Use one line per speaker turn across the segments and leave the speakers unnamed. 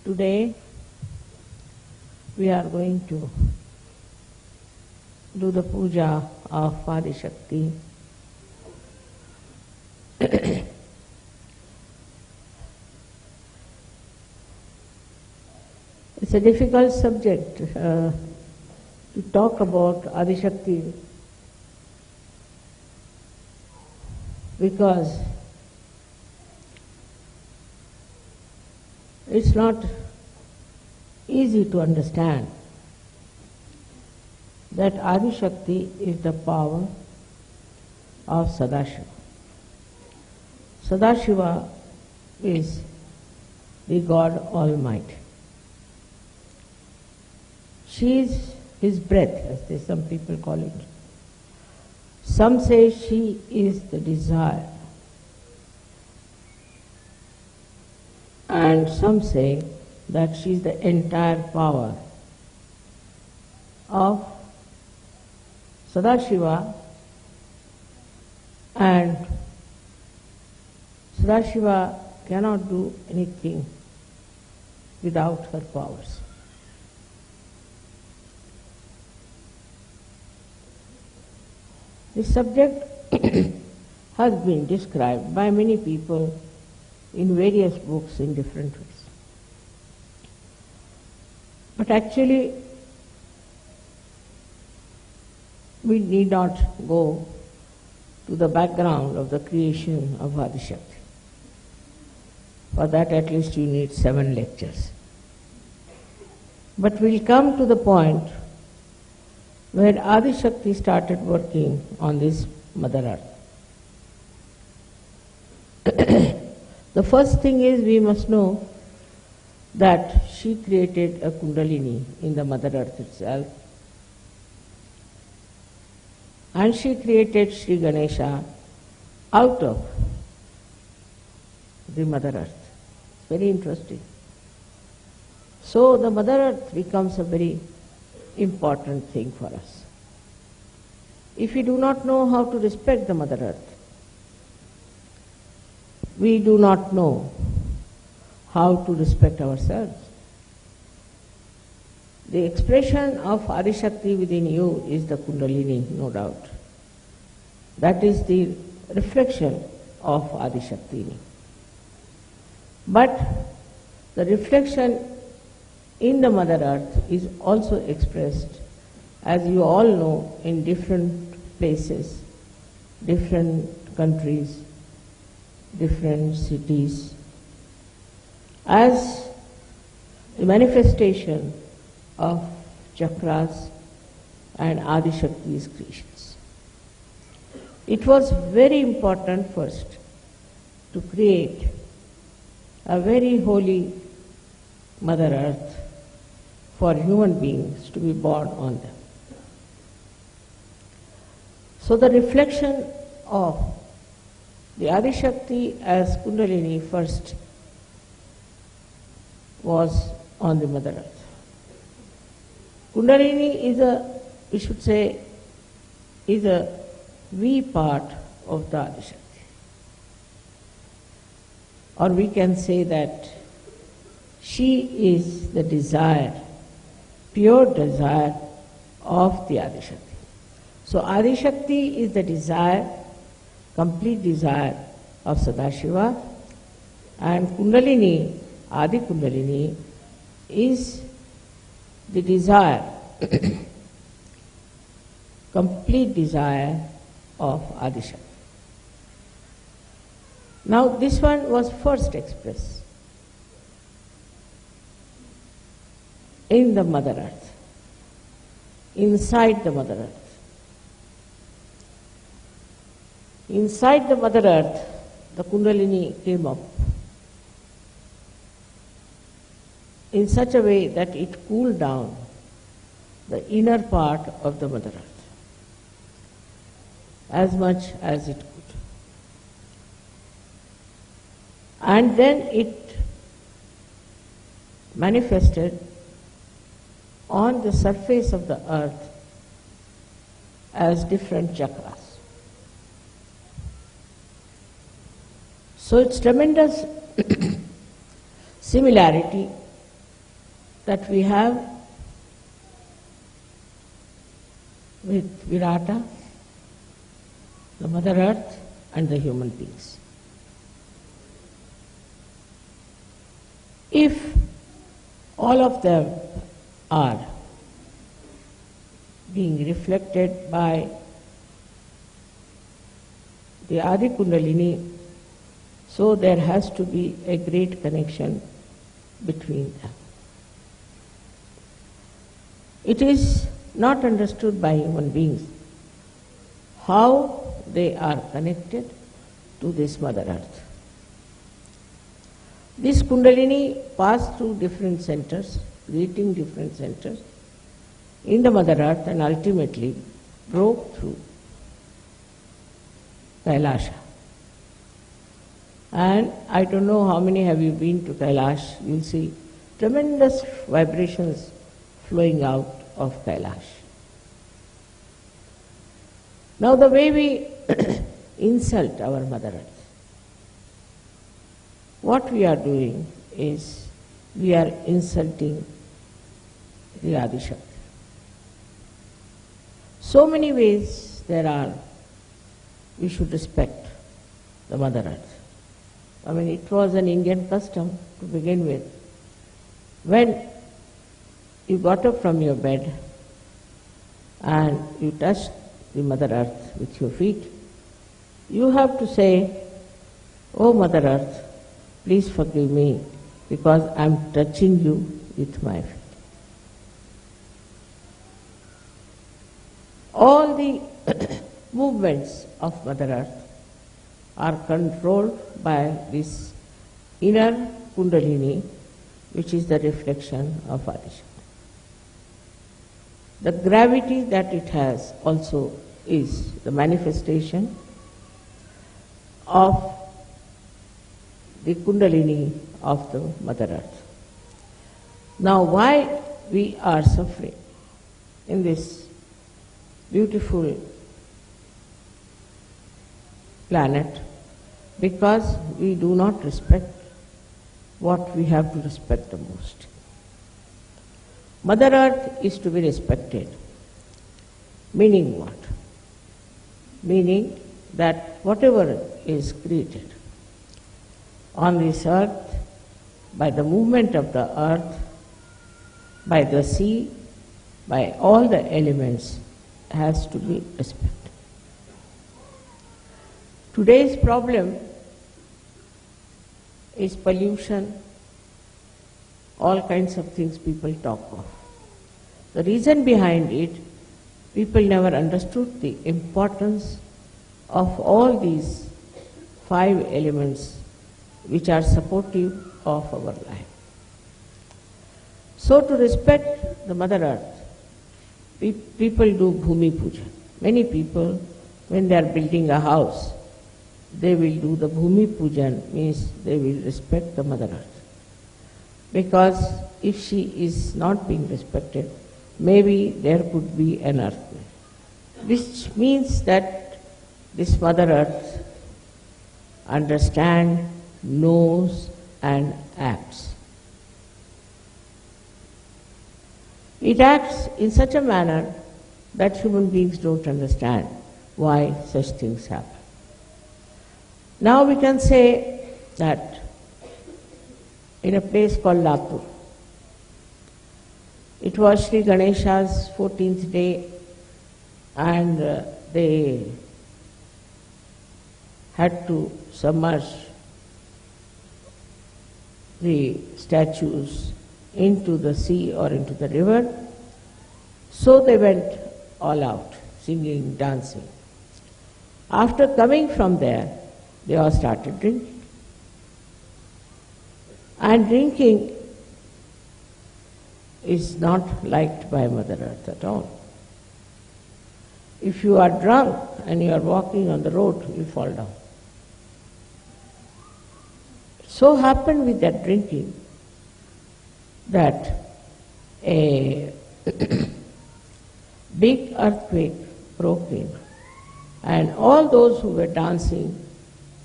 Today we are going to do the puja of Adi Shakti. It's a difficult subject to talk about Adi Shakti because it's not easy to understand that Adi Shakti is the power of Sadashiva. Sadashiva is the God Almighty. She is His breath, as some people call it. Some say she is the desire, and some say that she is the entire power of Sadashiva, and Sadashiva cannot do anything without her powers. This subject has been described by many people in various books in different ways. But actually, we need not go to the background of the creation of Adi Shakti. For that at least you need 7 lectures. But we'll come to the point where Adi Shakti started working on this Mother Earth. The first thing is we must know that she created a Kundalini in the Mother Earth itself, and she created Sri Ganesha out of the Mother Earth. Very interesting. So the Mother Earth becomes a very important thing for us. If we do not know how to respect the Mother Earth, we do not know how to respect ourselves. The expression of Adi Shakti within you is the Kundalini, no doubt. That is the reflection of Adi Shakti. But the reflection in the Mother Earth is also expressed, as you all know, in different places, different countries, different cities, as the manifestation of chakras and Adi Shakti's creations. It was very important first to create a very holy Mother Earth for human beings to be born on them. So the reflection of the Adi Shakti as Kundalini first was on the Mother Earth. Kundalini is a V part of the Adi Shakti. Or we can say that she is the desire, pure desire of the Adi Shakti. So Adi Shakti is the desire, complete desire of Sadashiva, and Kundalini, Adi Kundalini, is the desire, complete desire of Adi Shakti. Now this one was first expressed in the Mother Earth, inside the Mother Earth. Inside the Mother Earth, the Kundalini came up in such a way that it cooled down the inner part of the Mother Earth as much as it could. And then it manifested on the surface of the earth as different chakras. So it's tremendous similarity that we have with Virata, the Mother Earth, and the human beings. If all of them are being reflected by the Adi Kundalini, so there has to be a great connection between them. It is not understood by human beings how they are connected to this Mother Earth. This Kundalini passed through different centers, creating different centers in the Mother Earth, and ultimately broke through Kailasha. And I don't know how many have you been to Kailash. You'll see tremendous vibrations flowing out of Kailash. Now the way we insult our Mother Earth, what we are doing is we are insulting the Adi Shakti. So many ways there are we should respect the Mother Earth. I mean, it was an Indian custom to begin with. When you got up from your bed and you touched the Mother Earth with your feet, you have to say, "Oh Mother Earth, please forgive me because I am touching you with my feet." All the movements of Mother Earth are controlled by this inner Kundalini, which is the reflection of Adishakti. The gravity that it has also is the manifestation of the Kundalini of the Mother Earth. Now, why we are suffering in this beautiful planet? Because we do not respect what we have to respect the most. Mother Earth is to be respected. Meaning what? Meaning that whatever is created on this earth, by the movement of the earth, by the sea, by all the elements, has to be respected. Today's problem is pollution, all kinds of things people talk of. The reason behind it, people never understood the importance of all these 5 elements which are supportive of our life. So to respect the Mother Earth, people do Bhumi Puja. Many people, when they are building a house, they will do the Bhumi Pujan, means they will respect the Mother Earth. Because if she is not being respected, maybe there could be an earthquake. Which means that this Mother Earth understands, knows and acts. It acts in such a manner that human beings don't understand why such things happen. Now we can say that in a place called Lapur, it was Sri Ganesha's 14th day, and they had to submerge the statues into the sea or into the river. So they went all out, singing, dancing. After coming from there, they all started drinking. And drinking is not liked by Mother Earth at all. If you are drunk and you are walking on the road, you fall down. It so happened with that drinking that a big earthquake broke in, and all those who were dancing,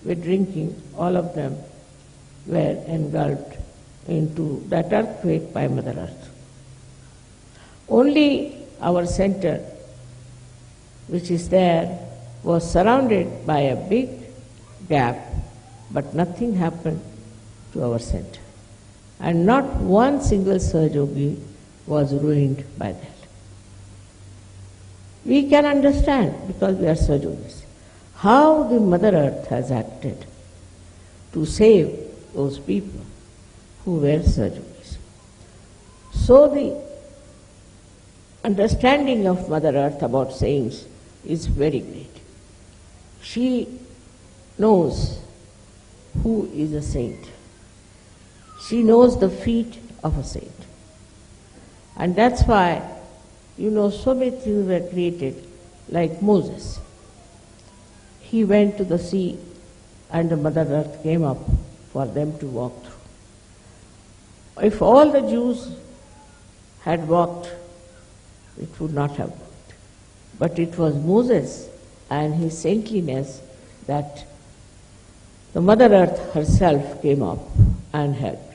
were drinking, all of them were engulfed into that earthquake by Mother Earth. Only our center, which is there, was surrounded by a big gap, but nothing happened to our center. And not one single Sahajogi was ruined by that. We can understand, because we are Sahajogis, how the Mother Earth has acted to save those people who were Sahajogis. So the understanding of Mother Earth about saints is very great. She knows who is a saint. She knows the feet of a saint. And that's why, so many things were created, like Moses. He went to the sea and the Mother Earth came up for them to walk through. If all the Jews had walked, it would not have worked. But it was Moses and his saintliness that the Mother Earth herself came up and helped.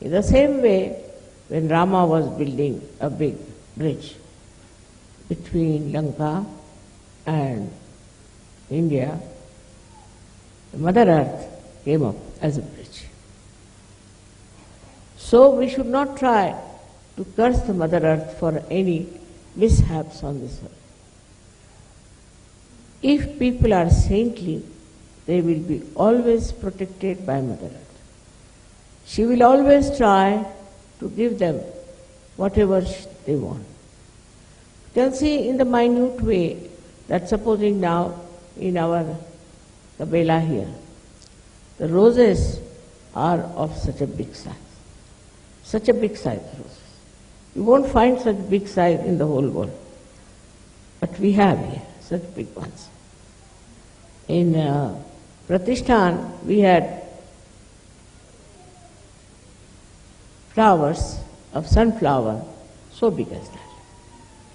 In the same way, when Rama was building a big bridge between Lanka and India, the Mother Earth came up as a bridge. So we should not try to curse the Mother Earth for any mishaps on this earth. If people are saintly, they will be always protected by Mother Earth. She will always try to give them whatever they want. You can see in the minute way that supposing now in our Kabela here, the roses are of such a big size. Such a big size roses. You won't find such big size in the whole world. But we have here such big ones. In Pratishthan, we had flowers of sunflower so big as that.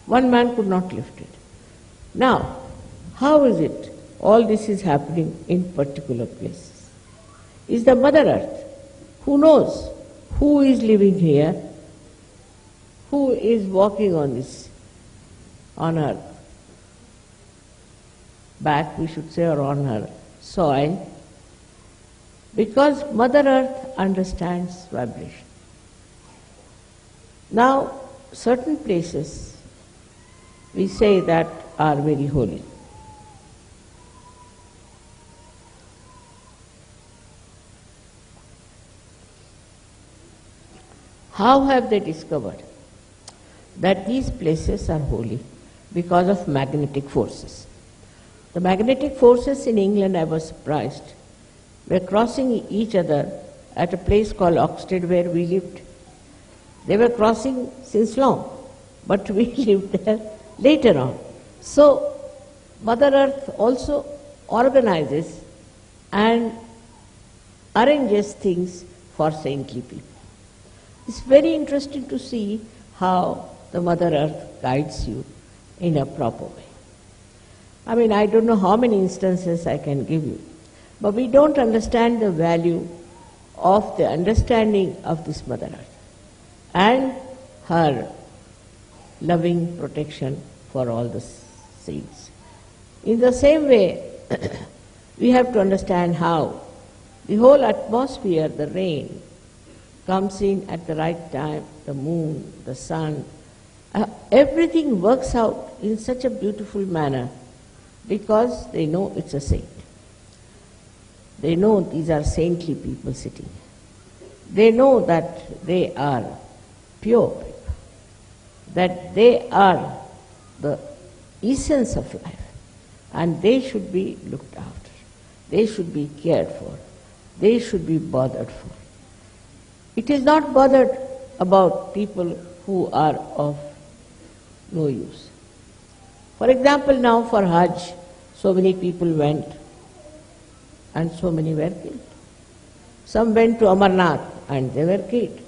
One man could not lift it. Now, how is it all this is happening in particular places? Is the Mother Earth, who knows who is living here, who is walking on her back, we should say, or on her soil, because Mother Earth understands vibration. Now, certain places we say that are very holy. How have they discovered that these places are holy? Because of magnetic forces. The magnetic forces in England, I was surprised, were crossing each other at a place called Oxted where we lived. They were crossing since long, but we lived there later on. So, Mother Earth also organizes and arranges things for saintly people. It's very interesting to see how the Mother Earth guides you in a proper way. I mean, I don't know how many instances I can give you, but we don't understand the value of the understanding of this Mother Earth and her loving protection for all the saints. In the same way, we have to understand how the whole atmosphere, the rain, comes in at the right time, the moon, the sun, everything works out in such a beautiful manner because they know it's a saint. They know these are saintly people sitting. They know that they are pure people, that they are the essence of life, and they should be looked after. They should be cared for. They should be bothered for. It is not bothered about people who are of no use. For example, now for Hajj, so many people went and so many were killed. Some went to Amarnath and they were killed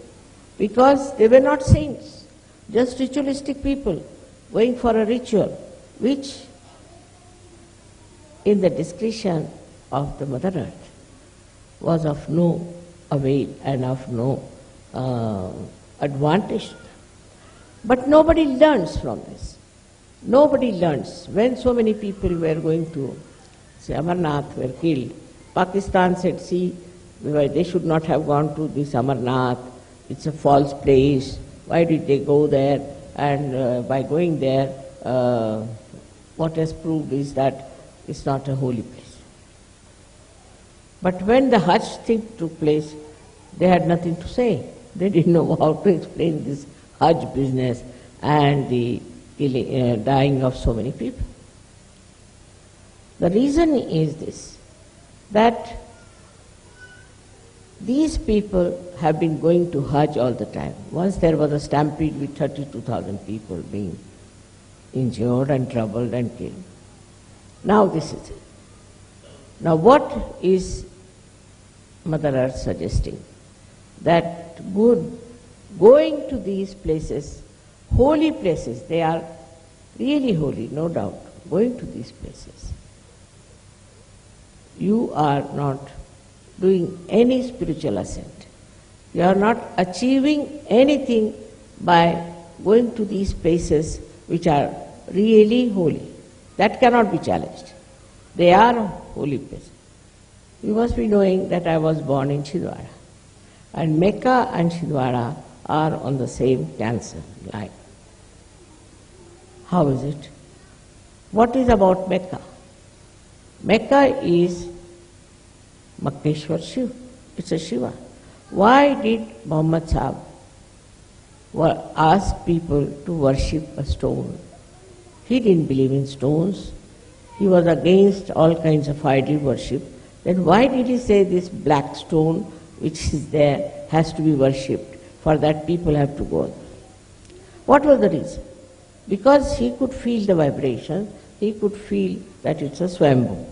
because they were not saints, just ritualistic people going for a ritual which in the discretion of the Mother Earth was of no avail and of no advantage. But nobody learns from this. Nobody learns. When so many people were going to, say, Amarnath were killed, Pakistan said, see, they should not have gone to this Amarnath. It's a false place. Why did they go there? And by going there, what has proved is that it's not a holy place. But when the Hajj thing took place, they had nothing to say. They didn't know how to explain this Hajj business and the dying of so many people. The reason is this, that these people have been going to Hajj all the time. Once there was a stampede with 32,000 people being injured and troubled and killed. Now this is it. Now what is Mother Earth suggesting? That going to these places, holy places, they are really holy, no doubt, going to these places, you are not doing any spiritual ascent. You are not achieving anything by going to these places which are really holy. That cannot be challenged. They are holy places. You must be knowing that I was born in Chhindwara. And Mecca and Chhindwara are on the same cancer line. How is it? What is about Mecca? Mecca is Makkeshwar Shiv. It's a Shiva. Why did Muhammad Sahib ask people to worship a stone? He didn't believe in stones. He was against all kinds of idol worship. Then why did he say this black stone which is there has to be worshipped? For that people have to go. What was the reason? Because he could feel the vibration, he could feel that it's a Swambhu.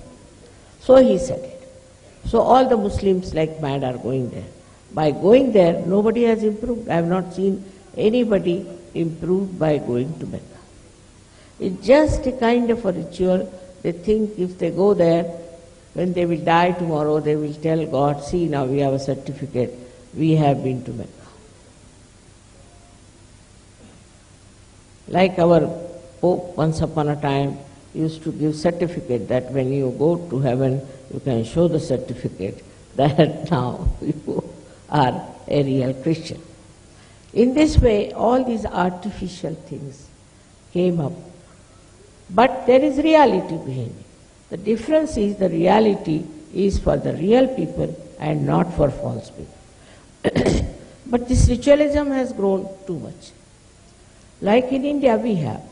So he said it. So all the Muslims like mad are going there. By going there, nobody has improved. I have not seen anybody improved by going to Mecca. It's just a kind of a ritual. They think if they go there, when they will die tomorrow, they will tell God, see, now we have a certificate, we have been to Mecca. Like our Pope once upon a time used to give certificate that when you go to heaven, you can show the certificate that now you are a real Christian. In this way, all these artificial things came up. But there is reality behind it. The difference is the reality is for the real people and not for false people. But this ritualism has grown too much. Like in India, we have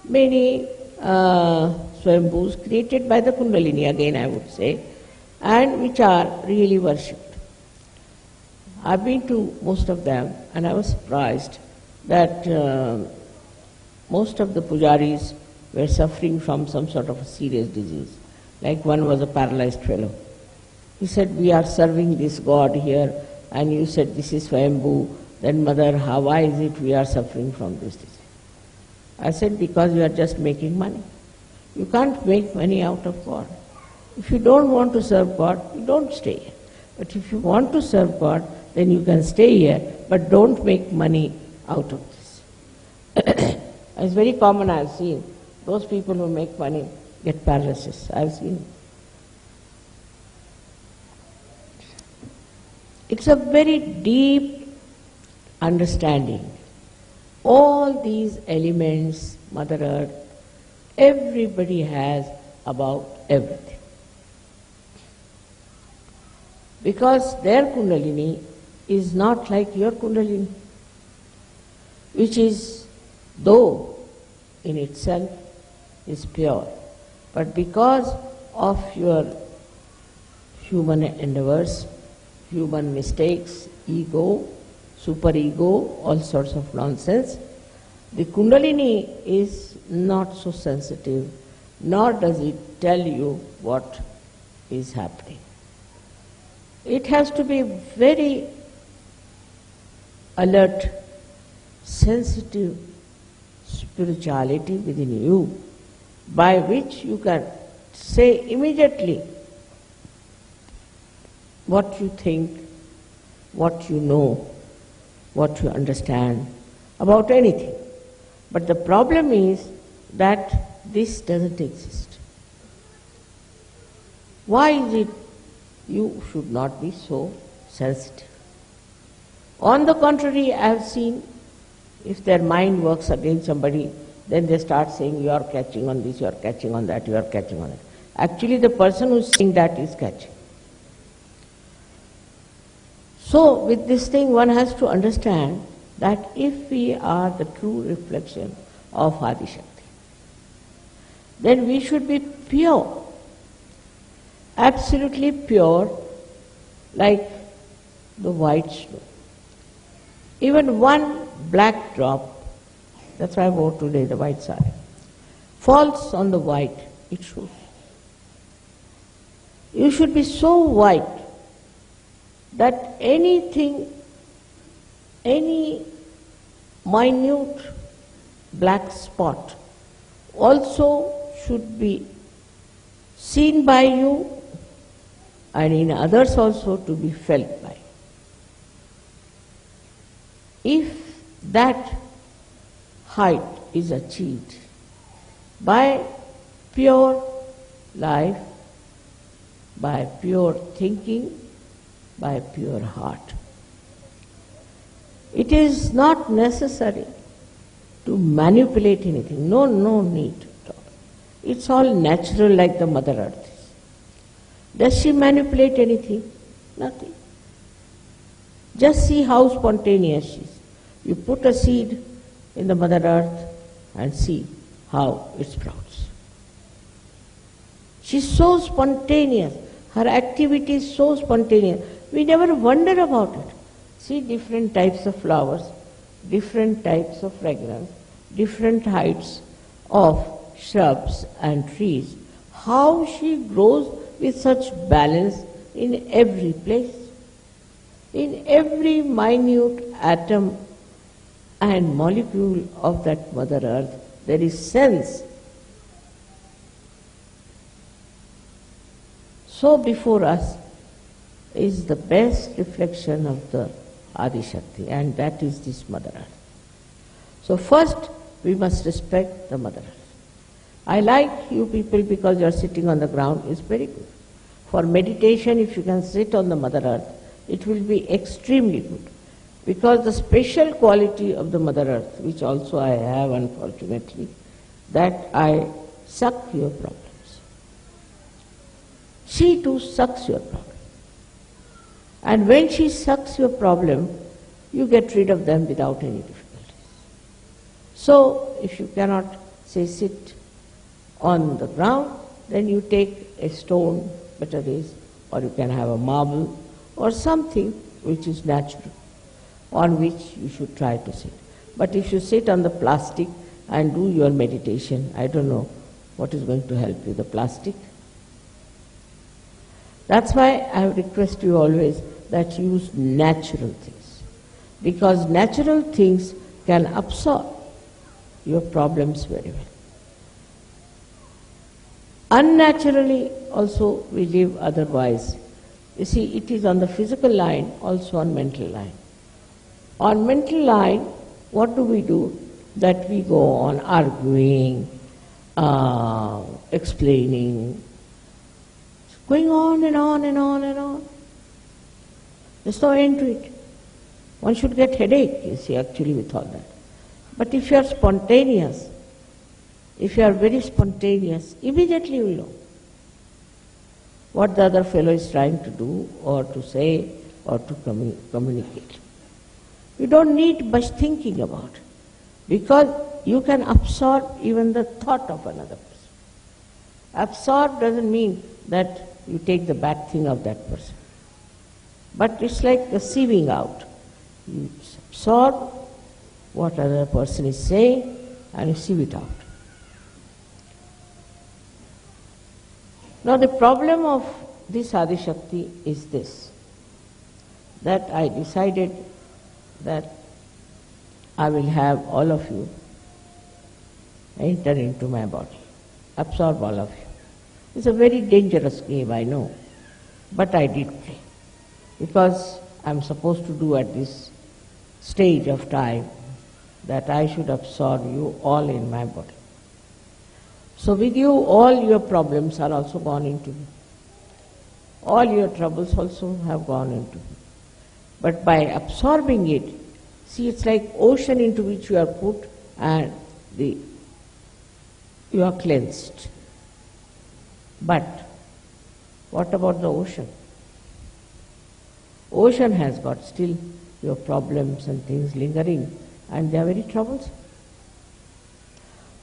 many Swambhus created by the Kundalini, again I would say, and which are really worshipped. I've been to most of them and I was surprised that most of the pujaris were suffering from some sort of a serious disease. Like one was a paralyzed fellow. He said, we are serving this God here and you said this is Swambhu, then Mother, why is it we are suffering from this disease? I said, because you are just making money. You can't make money out of God. If you don't want to serve God, you don't stay here. But if you want to serve God, then you can stay here, but don't make money out of this. It's very common, I've seen. Those people who make money get paralysis. I've seen it. It's a very deep understanding. All these elements, Mother Earth, everybody has about everything. Because their Kundalini is not like your Kundalini, which is, though in itself is pure, but because of your human endeavors, human mistakes, ego, superego, all sorts of nonsense, the Kundalini is not so sensitive, nor does it tell you what is happening. It has to be very alert, sensitive spirituality within you, by which you can say immediately what you think, what you know, what you understand about anything. But the problem is that this doesn't exist. Why is it you should not be so sensitive? On the contrary, I have seen if their mind works against somebody, then they start saying, you are catching on this, you are catching on that, you are catching on that. Actually, the person who is saying that is catching. So, with this thing, one has to understand that if we are the true reflection of Adishakti, then we should be pure, absolutely pure, like the white snow. Even one black drop, that's why I wore today the white sari, falls on the white, it shows. You should be so white that anything, any minute black spot also should be seen by you and in others also to be felt by you. If that height is achieved by pure life, by pure thinking, by pure heart, it is not necessary to manipulate anything. No need at all. It's all natural like the Mother Earth is. Does she manipulate anything? Nothing. Just see how spontaneous she is. You put a seed in the Mother Earth and see how it sprouts. She's so spontaneous. Her activity is so spontaneous. We never wonder about it. See different types of flowers, different types of fragrance, different heights of shrubs and trees. How she grows with such balance in every place. In every minute atom and molecule of that Mother Earth, there is sense. So before us is the best reflection of the Adishakti, and that is this Mother Earth. So first we must respect the Mother Earth. I like you people because you are sitting on the ground, it's very good. For meditation, if you can sit on the Mother Earth, it will be extremely good. Because the special quality of the Mother Earth, which also I have unfortunately, that I suck your problems. She too sucks your problem. And when she sucks your problem, you get rid of them without any difficulties. So, if you cannot, say, sit on the ground, then you take a stone, better is, or you can have a marble, or something which is natural, on which you should try to sit. But if you sit on the plastic and do your meditation, I don't know what is going to help you, the plastic. That's why I request you always that use natural things, because natural things can absorb your problems very well. Unnaturally also we live otherwise. You see, it is on the physical line, also on mental line. On mental line, what do? That we go on arguing, explaining, going on and on and on and on. There's no end to it. One should get headache, you see, actually with all that. But if you are spontaneous, if you are very spontaneous, immediately you will know what the other fellow is trying to do or to say or to communicate. You don't need much thinking about it, because you can absorb even the thought of another person. Absorb doesn't mean that you take the bad thing of that person. But it's like a sieving out. You absorb what other person is saying and you sieve it out. Now the problem of this Adishakti is this, that I decided that I will have all of you enter into my body, absorb all of you. It's a very dangerous game, I know, but I did play, because I'm supposed to do at this stage of time that I should absorb you all in my body. So with you, all your problems are also gone into me. All your troubles also have gone into me. But by absorbing it, see, it's like ocean into which you are put and you are cleansed. But what about the ocean? Ocean has got still your problems and things lingering, and they are very troublesome.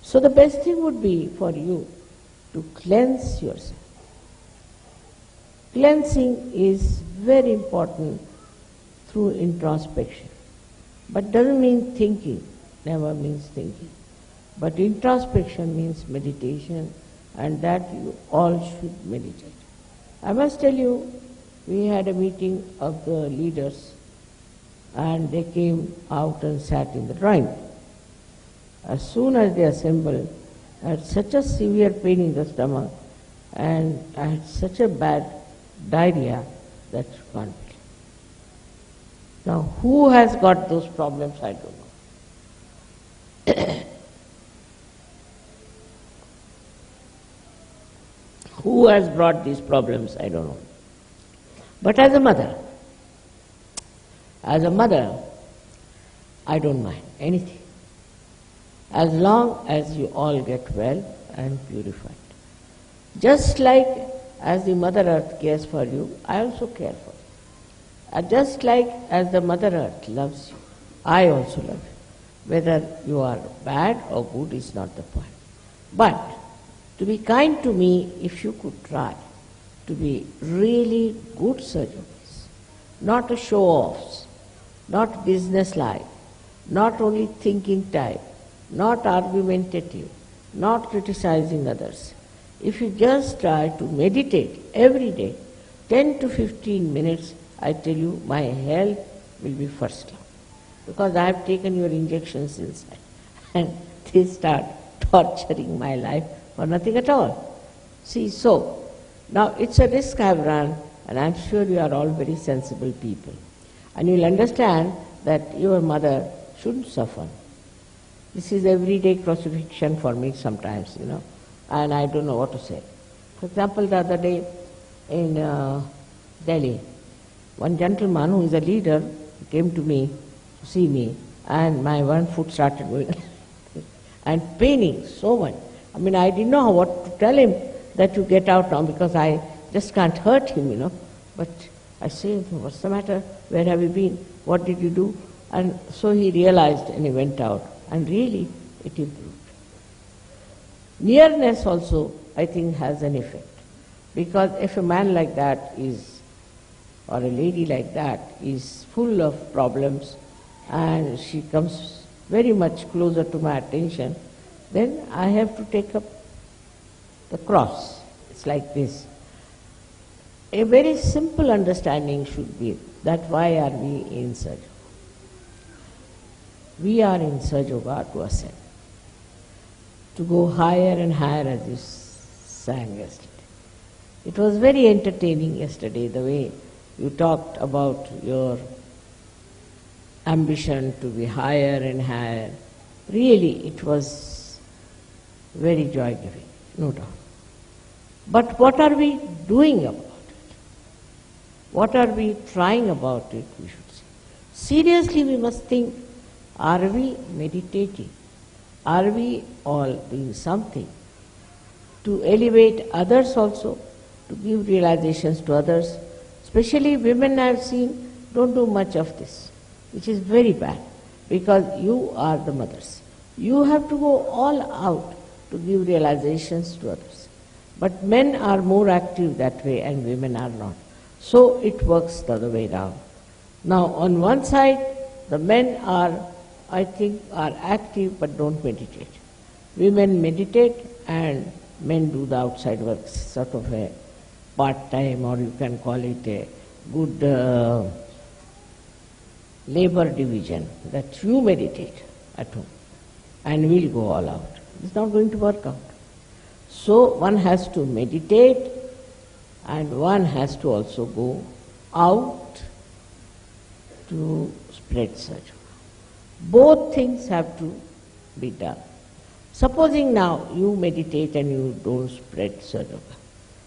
So the best thing would be for you to cleanse yourself. Cleansing is very important through introspection. But doesn't mean thinking, never means thinking. But introspection means meditation, and that you all should meditate. I must tell you, we had a meeting of the leaders, and they came out and sat in the drawing room. As soon as they assembled, I had such a severe pain in the stomach, and I had such a bad diarrhea that you can't believe. Now, who has got those problems, I don't know. Who has brought these problems, I don't know. But as a mother, I don't mind anything. As long as you all get well and purified. Just like as the Mother Earth cares for you, I also care for you. And just like as the Mother Earth loves you, I also love you. Whether you are bad or good is not the point. But to be kind to me, if you could try to be really good surgeons, not a show-offs, not business-like, not only thinking type, not argumentative, not criticizing others. If you just try to meditate every day, 10 to 15 minutes, I tell you, my health will be first class. Because I have taken your injections inside, and they start torturing my life for nothing at all. See, so, now it's a risk I have run, and I'm sure you are all very sensible people. And you'll understand that your mother shouldn't suffer. This is everyday crucifixion for me sometimes, and I don't know what to say. For example, the other day in Delhi, one gentleman who is a leader came to me to see me, and my one foot started going and paining so much. I mean, I didn't know what to tell him, that you get out now, because I just can't hurt him, But I say, what's the matter? Where have you been? What did you do? And so he realized and he went out. And really, it improved. Nearness also, I think, has an effect. Because if a man like that is, or a lady like that, is full of problems, and she comes very much closer to my attention, then I have to take up the cross. It's like this. A very simple understanding should be that why are we in Sahaja Yoga? We are in Sahaja Yoga to ascend, to go higher and higher, as you sang yesterday. It was very entertaining yesterday, the way you talked about your ambition to be higher and higher. Really, it was very joy-giving, no doubt. But what are we doing about it? What are we trying about it, we should say. Seriously, we must think, are we meditating? Are we all doing something to elevate others also, to give realizations to others? Especially women, I have seen, don't do much of this, which is very bad, because you are the mothers. You have to go all out to give realizations to others. But men are more active that way and women are not. So it works the other way around. Now on one side, the men are, I think, are active but don't meditate. Women meditate and men do the outside work, sort of a part-time, or you can call it a good labor division, that you meditate at home and we'll go all out. It's not going to work out. So one has to meditate and one has to also go out to spread Sahaja Yoga. Both things have to be done. Supposing now you meditate and you don't spread Sahaja Yoga,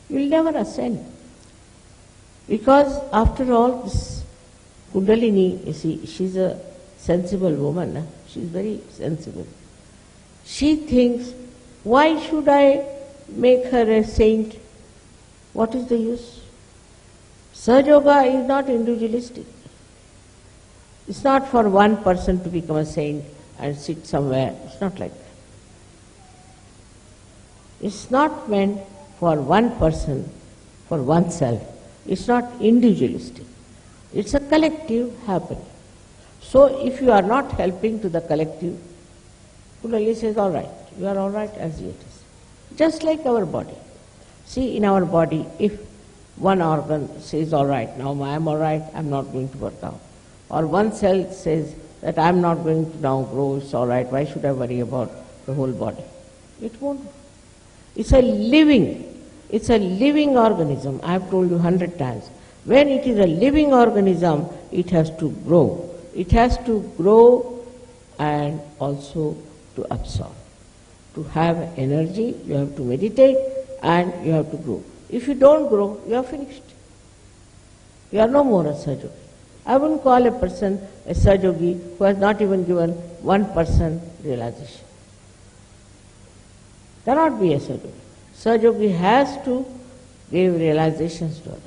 you will never ascend. Because after all, this Kundalini, you see, she's a sensible woman. She's very sensible. She thinks, why should I make her a saint? What is the use? Sahaja Yoga is not individualistic. It's not for one person to become a saint and sit somewhere. It's not like that. It's not meant for one person, for oneself. It's not individualistic. It's a collective happening. So if you are not helping to the collective, Kundalini says, all right, you are all right as it is. Just like our body. See, in our body, if one organ says, all right, now I am all right, I am not going to work out. Or one cell says that I am not going to now grow, it's all right, why should I worry about the whole body? It won't. It's a living organism. I have told you 100 times. When it is a living organism, it has to grow. It has to grow and also to absorb. To have energy, you have to meditate and you have to grow. If you don't grow, you are finished. You are no more a Sahaja Yogi. I wouldn't call a person a Sahaja Yogi who has not even given 1% realization. Cannot be a Sahaja Yogi. Sahaja Yogi has to give realizations to others.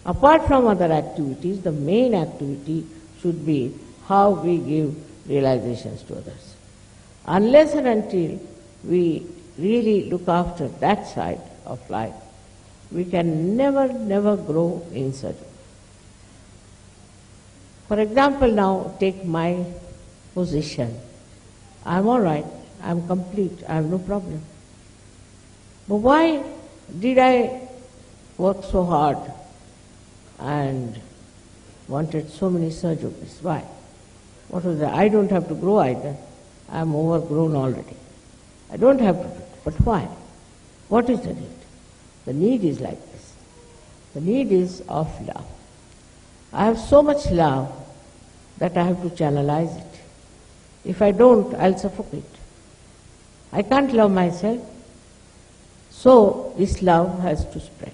Apart from other activities, the main activity should be how we give realizations to others. Unless and until we really look after that side of life, we can never grow in Sahaja Yoga. For example, now take my position. I am all right, I am complete, I have no problem. But why did I work so hard and wanted so many Sahaja Yogis? Why? What was that? I don't have to grow either. I am overgrown already. I don't have to do it. But why? What is the need? The need is like this. The need is of love. I have so much love that I have to channelize it. If I don't, I'll suffocate. I can't love myself. So this love has to spread.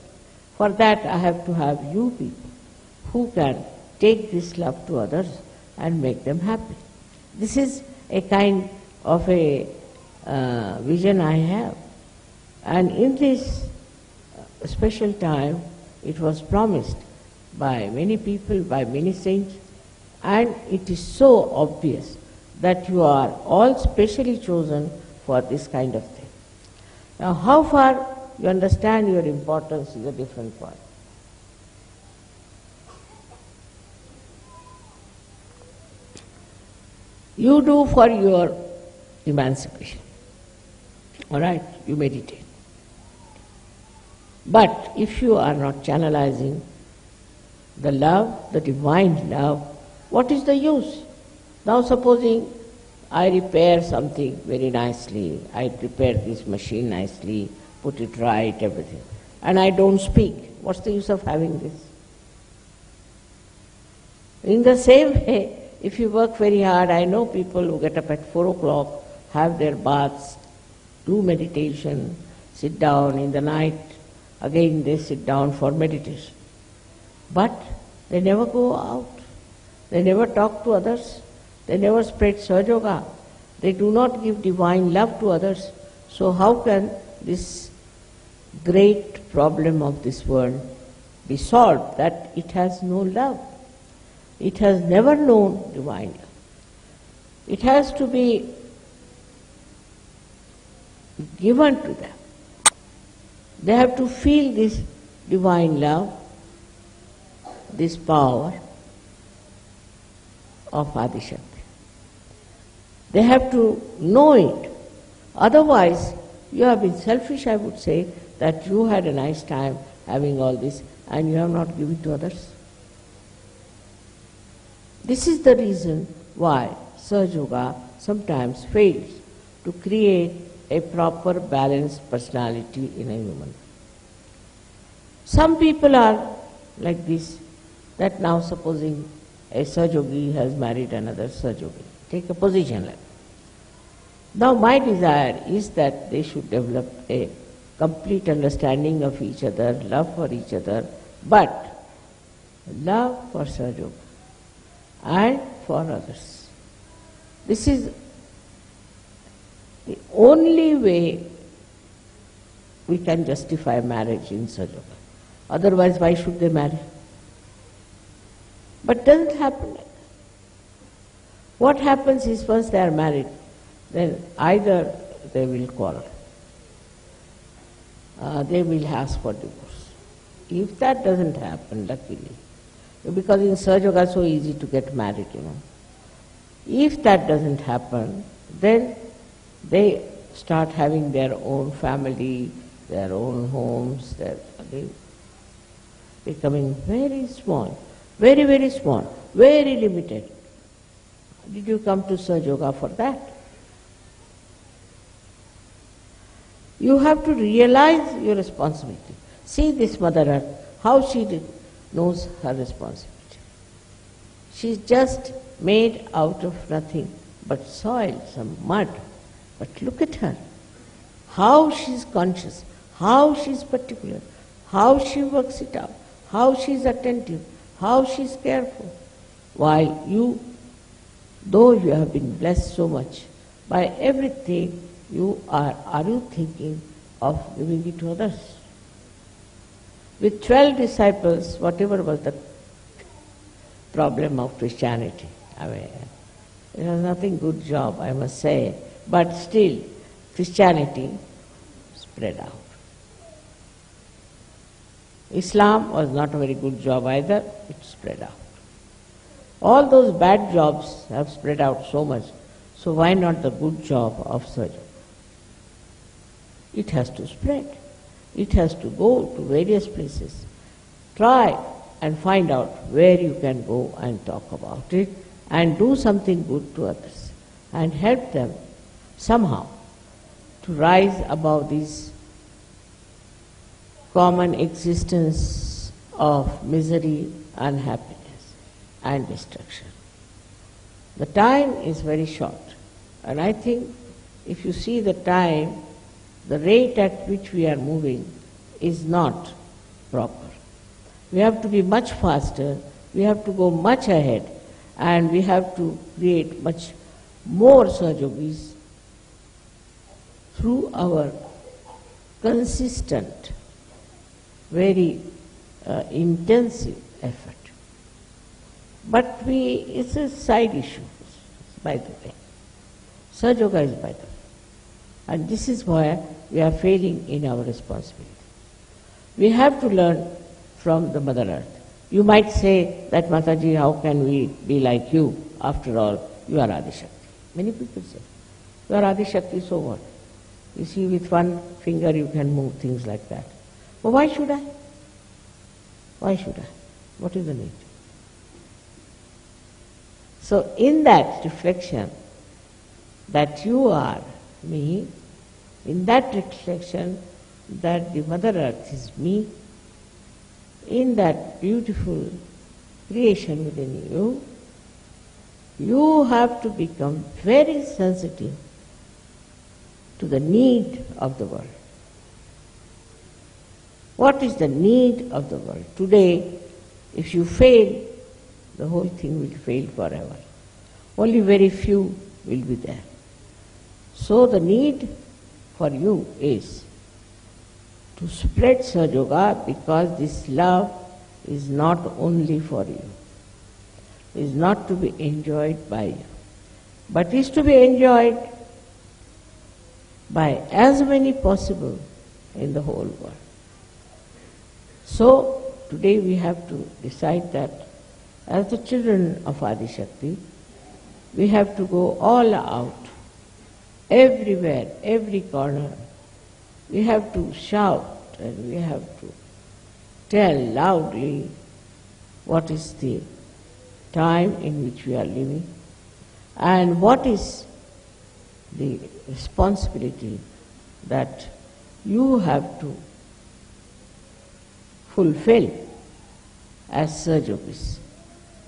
For that I have to have you people who can take this love to others and make them happy. This is a kind of a vision I have. And in this special time, it was promised by many people, by many saints, and it is so obvious that you are all specially chosen for this kind of thing. Now, how far you understand your importance is a different point. You do for your emancipation. All right, you meditate. But if you are not channelizing the love, the divine love, what is the use? Now supposing I repair something very nicely, I repair this machine nicely, put it right, everything, and I don't speak. What's the use of having this? In the same way, if you work very hard, I know people who get up at 4 o'clock, have their baths, do meditation, sit down in the night, again they sit down for meditation. But they never go out. They never talk to others. They never spread Sahaja Yoga. They do not give divine love to others. So how can this great problem of this world be solved, that it has no love? It has never known divine love. It has to be given to them. They have to feel this divine love, this power of Adishakti. They have to know it. Otherwise, you have been selfish, I would say, that you had a nice time having all this and you have not given to others. This is the reason why Sahaja Yoga sometimes fails to create a proper balanced personality in a human. Some people are like this, that now supposing a Sahaja Yogi has married another Sahaja Yogi. take a position like that. Now my desire is that they should develop a complete understanding of each other, love for each other, but love for Sahaja Yoga and for others. This is the only way we can justify marriage in Sahaja Yoga. Otherwise, why should they marry? But doesn't happen like that. What happens is once they are married, then either they will quarrel, they will ask for divorce. If that doesn't happen, luckily, because in Sahaja Yoga it's so easy to get married, If that doesn't happen, then they start having their own family, their own homes, they becoming very small, very, very small, very limited. Did you come to Sahaja Yoga for that? You have to realize your responsibility. See this Mother Earth, how she knows her responsibility. She's just made out of nothing but soil, some mud. But look at her, how she's conscious, how she's particular, how she works it out, how she's attentive, how she's careful. While you, though you have been blessed so much by everything, are you thinking of giving it to others? With 12 disciples, whatever was the problem of Christianity, it was nothing good job, I must say, but still Christianity spread out. Islam was not a very good job either, it spread out. All those bad jobs have spread out so much, so why not the good job of Sahaja Yoga? It has to spread. It has to go to various places. Try and find out where you can go and talk about it and do something good to others and help them somehow to rise above this common existence of misery, unhappiness and destruction. The time is very short, and I think if you see the time, the rate at which we are moving is not proper. We have to be much faster, we have to go much ahead, and we have to create much more Sahaja Yogis through our consistent, very intensive effort. But it's a side issue, by the way. Sahaja Yoga is by the way. And this is why we are failing in our responsibility. We have to learn from the Mother Earth. You might say that, Mataji, how can we be like you? After all, you are Adishakti. Many people say, you are Adishakti, so what? You see, with one finger you can move things like that. But why should I? Why should I? What is the need? So in that reflection that you are me, in that reflection that the Mother Earth is me, in that beautiful creation within you, you have to become very sensitive to the need of the world. What is the need of the world? Today, if you fail, the whole thing will fail forever. Only very few will be there. So the need for you is to spread Sahaja Yoga, because this love is not only for you, is not to be enjoyed by you, but is to be enjoyed by as many possible in the whole world. So today we have to decide that as the children of Adishakti, we have to go all out, everywhere, every corner. We have to shout and we have to tell loudly what is the time in which we are living and what is the responsibility that you have to fulfill as Sahaja Yogis.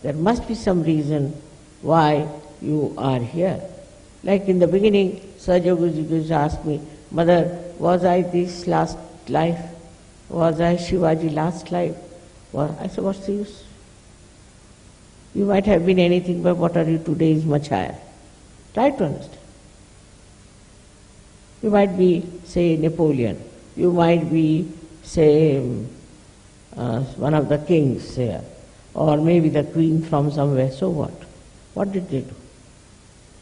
There must be some reason why you are here. Like in the beginning, Sahaja asked me, Mother, was I this last life? Was I Shivaji last life? Well, I said, what's the use? You might have been anything, but what are you today is much higher. Try to understand. You might be, say, Napoleon. You might be, say, one of the kings here, or maybe the queen from somewhere. So what? What did they do?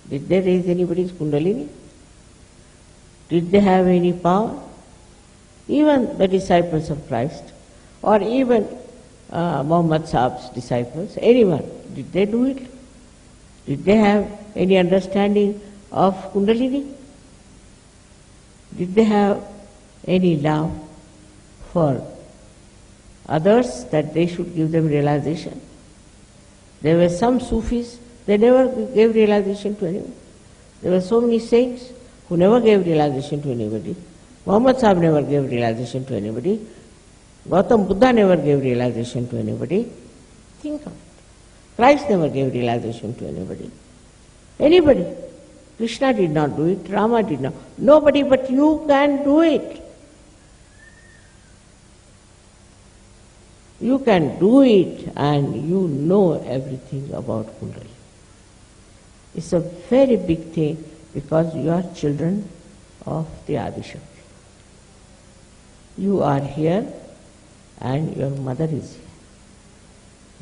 Did they raise anybody's Kundalini? Did they have any power? Even the disciples of Christ, or even Muhammad Sahab's disciples, anyone, did they do it? Did they have any understanding of Kundalini? Did they have any love for others that they should give them realization? There were some Sufis, they never gave realization to anyone. There were so many saints who never gave realization to anybody. Muhammad Sahib never gave realization to anybody. Gautam Buddha never gave realization to anybody. Think of it. Christ never gave realization to anybody. Anybody. Krishna did not do it, Rama did not. Nobody but you can do it. You can do it and you know everything about Kundalini. It's a very big thing because you are children of the Adi Shakti. You are here and your mother is here.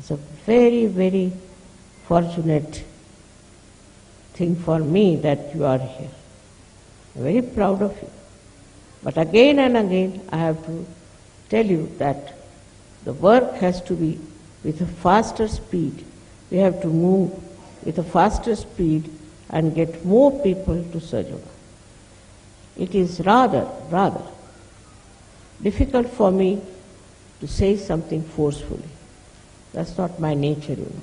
It's a very, very fortunate thing for me that you are here. I'm very proud of you. But again and again I have to tell you that the work has to be with a faster speed. We have to move with a faster speed and get more people to Sahaja Yoga. It is rather difficult for me to say something forcefully. That's not my nature, you know.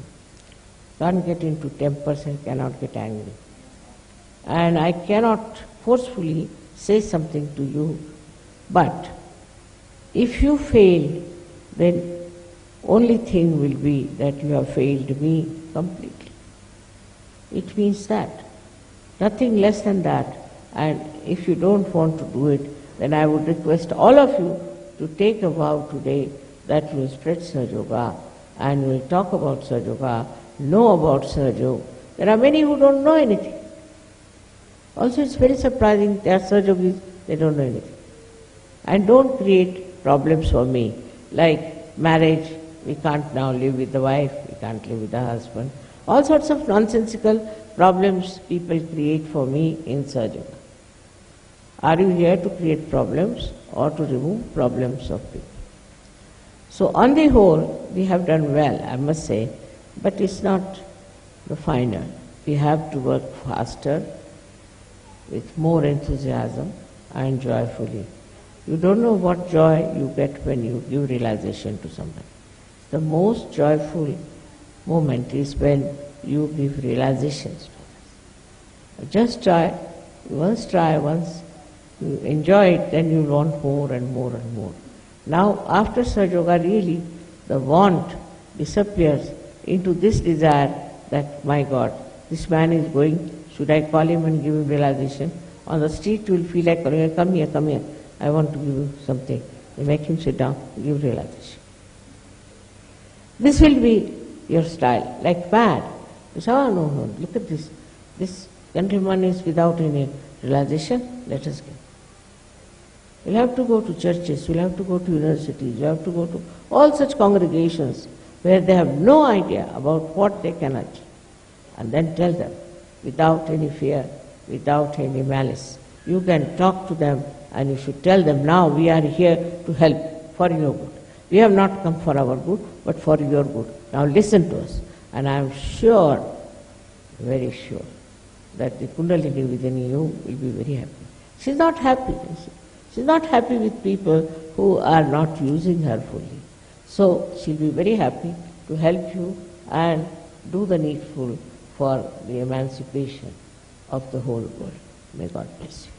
Can't get into tempers and cannot get angry. And I cannot forcefully say something to you. But if you fail, then only thing will be that you have failed me completely. It means that. Nothing less than that. And if you don't want to do it, then I would request all of you to take a vow today that you will spread Sahaja Yoga and you will talk about Sahaja Yoga, know about Sahaja Yoga. There are many who don't know anything. Also it's very surprising, there are Sahaja Yogis, they don't know anything. And don't create problems for me, like marriage, we can't now live with the wife, we can't live with the husband. All sorts of nonsensical problems people create for me in Sahaja Yoga. Are you here to create problems or to remove problems of people? So on the whole, we have done well, I must say, but it's not the final. We have to work faster, with more enthusiasm and joyfully. You don't know what joy you get when you give realization to somebody. The most joyful moment is when you give realizations to others. Just try, once you enjoy it, then you want more and more and more. Now, after Sahaja Yoga, really, the want disappears into this desire that, my God, this man is going, should I call him and give him realization? On the street, you will feel like, come here, I want to give you something. You make him sit down, give realization. This will be your style, like mad. You say, oh, no, look at this. This countryman is without any realization, let us go. You'll have to go to churches, you'll have to go to universities, you have to go to all such congregations where they have no idea about what they can achieve. And then tell them, without any fear, without any malice. You can talk to them and you should tell them, now we are here to help for your good. We have not come for our good, but for your good. Now listen to us. And I am sure, very sure, that the Kundalini within you will be very happy. She is not happy. She is not happy with people who are not using her fully. So she will be very happy to help you and do the needful for the emancipation of the whole world. May God bless you.